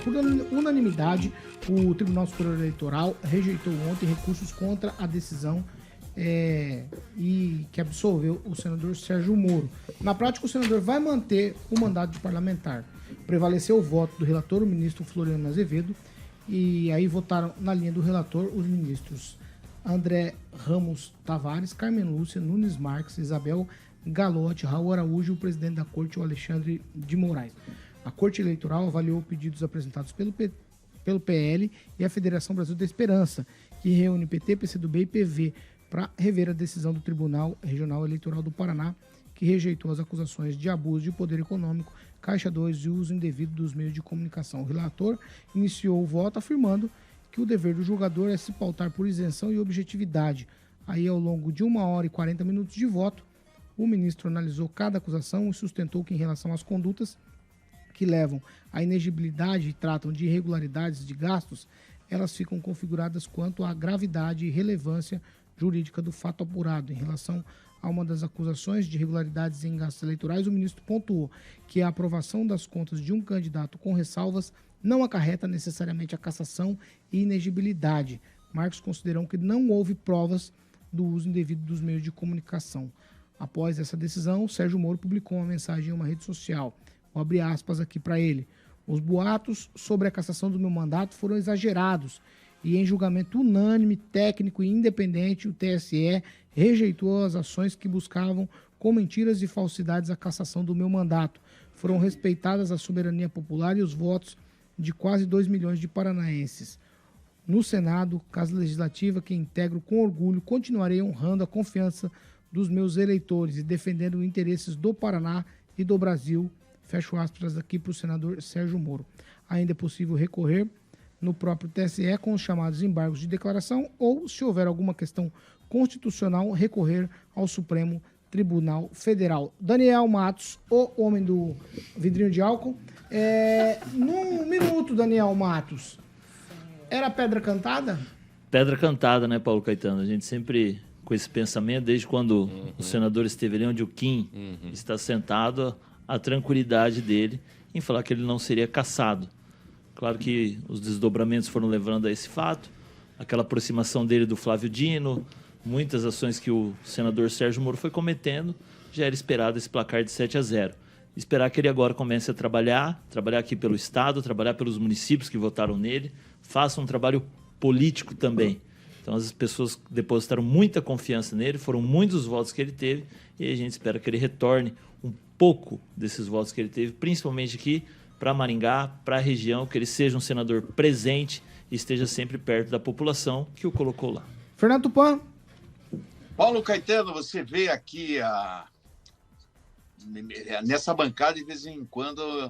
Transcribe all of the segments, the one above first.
Por unanimidade, o Tribunal Superior Eleitoral rejeitou ontem recursos contra a decisão e que absolveu o senador Sérgio Moro. Na prática, o senador vai manter o mandato de parlamentar. Prevaleceu o voto do relator, o ministro Floriano Azevedo, e aí votaram na linha do relator os ministros André Ramos Tavares, Carmen Lúcia, Nunes Marques, Isabel Galotti, Raul Araújo e o presidente da corte, o Alexandre de Moraes. A Corte Eleitoral avaliou pedidos apresentados pelo PL e a Federação Brasil da Esperança, que reúne PT, PCdoB e PV, para rever a decisão do Tribunal Regional Eleitoral do Paraná, que rejeitou as acusações de abuso de poder econômico, Caixa 2 e uso indevido dos meios de comunicação. O relator iniciou o voto afirmando que o dever do julgador é se pautar por isenção e objetividade. Aí, ao longo de 1 hora e 40 minutos de voto, o ministro analisou cada acusação e sustentou que, em relação às condutas que levam à inegibilidade e tratam de irregularidades de gastos, elas ficam configuradas quanto à gravidade e relevância jurídica do fato apurado. Em relação a uma das acusações de irregularidades em gastos eleitorais, o ministro pontuou que a aprovação das contas de um candidato com ressalvas não acarreta necessariamente a cassação e inegibilidade. Marcos considerou que não houve provas do uso indevido dos meios de comunicação. Após essa decisão, Sérgio Moro publicou uma mensagem em uma rede social. Vou abrir aspas aqui para ele. Os boatos sobre a cassação do meu mandato foram exagerados e, em julgamento unânime, técnico e independente, o TSE rejeitou as ações que buscavam, com mentiras e falsidades, a cassação do meu mandato. Foram respeitadas a soberania popular e os votos de quase 2 milhões de paranaenses. No Senado, Casa Legislativa, que integro com orgulho, continuarei honrando a confiança dos meus eleitores e defendendo os interesses do Paraná e do Brasil. Fecho aspas aqui para o senador Sérgio Moro. Ainda é possível recorrer no próprio TSE com os chamados embargos de declaração ou, se houver alguma questão constitucional, recorrer ao Supremo Tribunal Federal. Daniel Matos, o homem do vidrinho de álcool. Num minuto, Daniel Matos, era pedra cantada? Pedra cantada, né, Paulo Caetano? A gente sempre com esse pensamento, desde quando o senador esteve ali onde o Kim está sentado, a tranquilidade dele em falar que ele não seria cassado. Claro que os desdobramentos foram levando a esse fato, aquela aproximação dele do Flávio Dino, muitas ações que o senador Sérgio Moro foi cometendo, já era esperado esse placar de 7-0. Esperar que ele agora comece a trabalhar aqui pelo Estado, trabalhar pelos municípios que votaram nele, faça um trabalho político também. Então as pessoas depositaram muita confiança nele, foram muitos os votos que ele teve, e a gente espera que ele retorne um pouco desses votos que ele teve, principalmente aqui para Maringá, para a região, que ele seja um senador presente e esteja sempre perto da população que o colocou lá. Fernando Tupan. Paulo Caetano, você vê aqui nessa bancada, de vez em quando,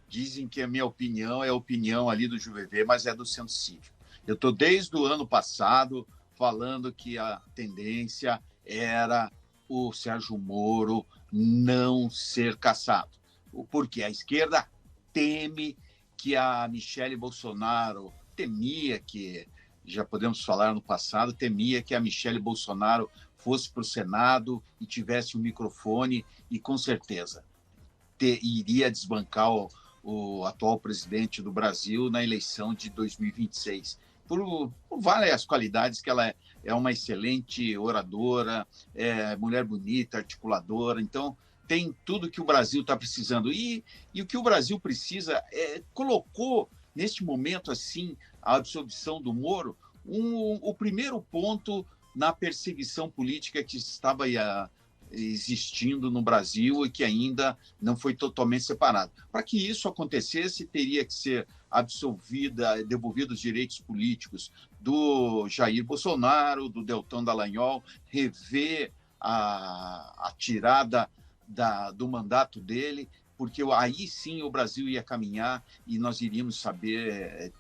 dizem que a minha opinião é a opinião ali do JuVV, mas é do Centro Cívico. Eu estou desde o ano passado falando que a tendência era o Sérgio Moro não ser cassado. Porque a esquerda teme que a Michele Bolsonaro, já podemos falar no passado, temia que a Michele Bolsonaro fosse para o Senado e tivesse um microfone e, com certeza, iria desbancar o atual presidente do Brasil na eleição de 2026. Por várias qualidades, que ela é uma excelente oradora, mulher bonita, articuladora, então tem tudo que o Brasil está precisando. E o que o Brasil precisa colocou, neste momento, assim, a absolvição do Moro, o primeiro ponto na perseguição política que estava existindo no Brasil e que ainda não foi totalmente separado. Para que isso acontecesse, teria que ser devolvidos os direitos políticos do Jair Bolsonaro, do Deltan Dallagnol, rever a tirada do mandato dele, porque aí sim o Brasil ia caminhar e nós iríamos saber...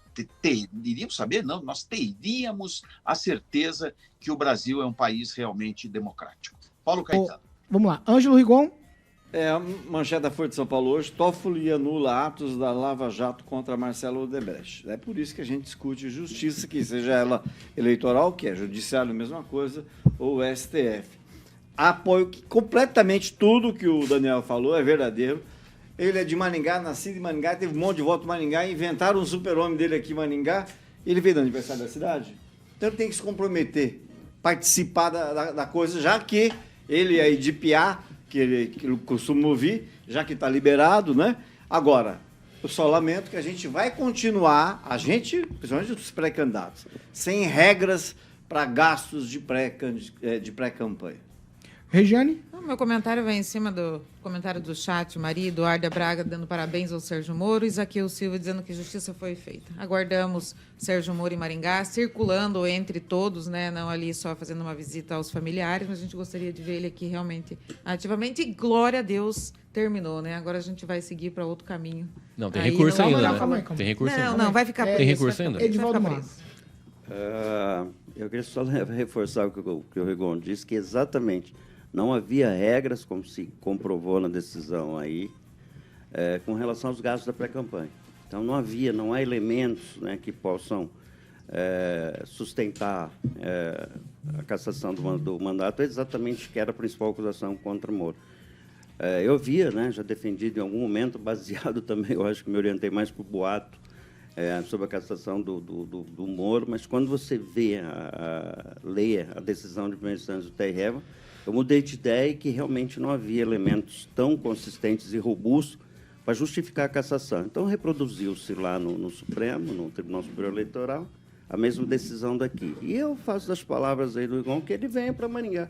nós teríamos a certeza que o Brasil é um país realmente democrático. Paulo Caetano. Vamos lá. Ângelo Rigon. A manchete da Folha de São Paulo hoje: Toffoli anula atos da Lava Jato contra Marcelo Odebrecht. É por isso que a gente discute justiça, que seja ela eleitoral, que é judiciário, a mesma coisa, ou STF. Apoio que completamente tudo que o Daniel falou é verdadeiro. Ele é de Maringá, nascido em Maringá, teve um monte de voto em Maringá, inventaram um super-homem dele aqui em Maringá, e ele veio do aniversário da cidade. Então ele tem que se comprometer, participar da coisa, já que ele é de Piá, que ele costuma ouvir, já que está liberado, né? Agora, eu só lamento que a gente vai continuar, principalmente os pré-candidatos, sem regras para gastos de pré-campanha. Regiane? O meu comentário vai em cima do comentário do chat, Maria Eduarda Braga dando parabéns ao Sérgio Moro e Zaqueu Silva dizendo que justiça foi feita. Aguardamos Sérgio Moro em Maringá, circulando entre todos, né, não ali só fazendo uma visita aos familiares, mas a gente gostaria de ver ele aqui realmente ativamente. E glória a Deus, terminou, né? Agora a gente vai seguir para outro caminho. Não, tem Aí recurso não- ainda, Calma né? aí. Tem recurso ainda. Não, vai ficar preso. Tem recurso vai ficar ainda? preso, Edivaldo vai ficar Matos. preso. Eu queria só reforçar o que o Rigon disse, que exatamente não havia regras, como se comprovou na decisão aí, com relação aos gastos da pré-campanha. Então, não há elementos, né, que possam sustentar a cassação do mandato, exatamente que era a principal acusação contra Moro. Eu havia, né, já defendido em algum momento, baseado também, eu acho que me orientei mais para o boato, sobre a cassação do Moro, mas quando você lê a decisão de primeira instância do TRE, eu mudei de ideia que realmente não havia elementos tão consistentes e robustos para justificar a cassação. Então, reproduziu-se lá no Supremo, no Tribunal Superior Eleitoral, a mesma decisão daqui. E eu faço das palavras aí do Rigon que ele venha para Maringá.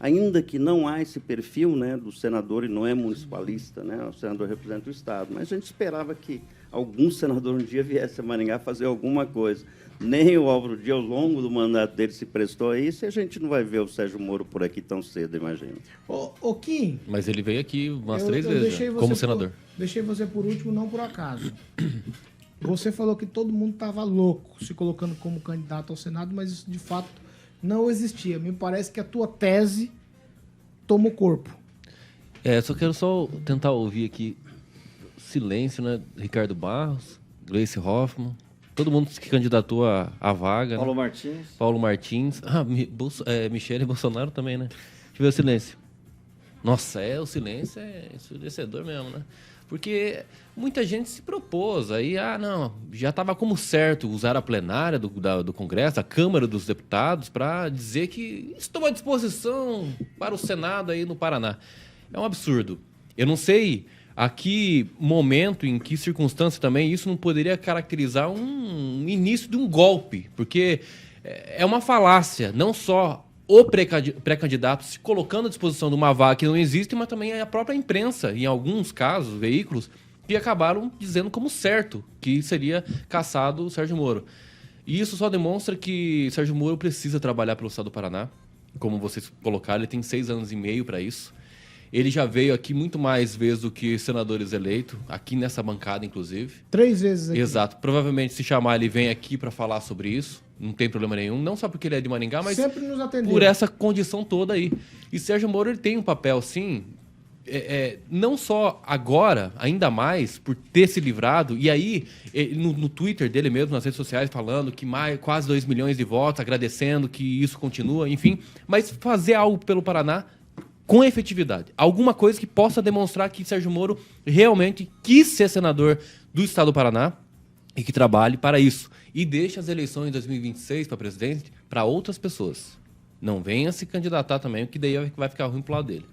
Ainda que não há esse perfil, né, do senador, e não é municipalista, né, o senador representa o Estado, mas a gente esperava que algum senador um dia viesse a Maringá fazer alguma coisa. Nem o Álvaro Dias, ao longo do mandato dele, se prestou a isso, e a gente não vai ver o Sérgio Moro por aqui tão cedo, imagino. Ô Kim, Mas ele veio aqui umas eu 3 deixei vezes, já, você como senador. Deixei você por último, não por acaso. Você falou que todo mundo estava louco se colocando como candidato ao Senado, mas isso de fato não existia. Me parece que a tua tese tomou corpo. Só quero tentar ouvir aqui silêncio, né? Ricardo Barros, Gleice Hoffmann, todo mundo que candidatou à vaga. Paulo né? Martins. Paulo Martins. Michele Bolsonaro também, né? Deixa eu ver o silêncio. Nossa, o silêncio é ensurdecedor mesmo, né? Porque muita gente se propôs, aí, não, já estava como certo usar a plenária do Congresso, a Câmara dos Deputados, para dizer que estou à disposição para o Senado aí no Paraná. É um absurdo. Eu não sei a que momento, em que circunstância também, isso não poderia caracterizar um início de um golpe, porque é uma falácia, não só o pré-candidato se colocando à disposição de uma vaga que não existe, mas também a própria imprensa, em alguns casos, veículos, que acabaram dizendo como certo que seria cassado o Sérgio Moro. E isso só demonstra que Sérgio Moro precisa trabalhar pelo Estado do Paraná. Como vocês colocaram, ele tem 6 anos e meio para isso. Ele já veio aqui muito mais vezes do que senadores eleitos, aqui nessa bancada, inclusive. 3 vezes aqui. Exato. Provavelmente, se chamar, ele vem aqui para falar sobre isso. Não tem problema nenhum. Não só porque ele é de Maringá, mas Sempre nos atendeu. por essa condição toda aí. E Sérgio Moro ele tem um papel, sim, não só agora, ainda mais, por ter se livrado, e aí, no Twitter dele mesmo, nas redes sociais, falando que quase 2 milhões de votos, agradecendo que isso continua, enfim, mas fazer algo pelo Paraná com efetividade. Alguma coisa que possa demonstrar que Sérgio Moro realmente quis ser senador do Estado do Paraná e que trabalhe para isso. E deixe as eleições de 2026 para presidente para outras pessoas. Não venha se candidatar também, que daí vai ficar ruim pro lado dele.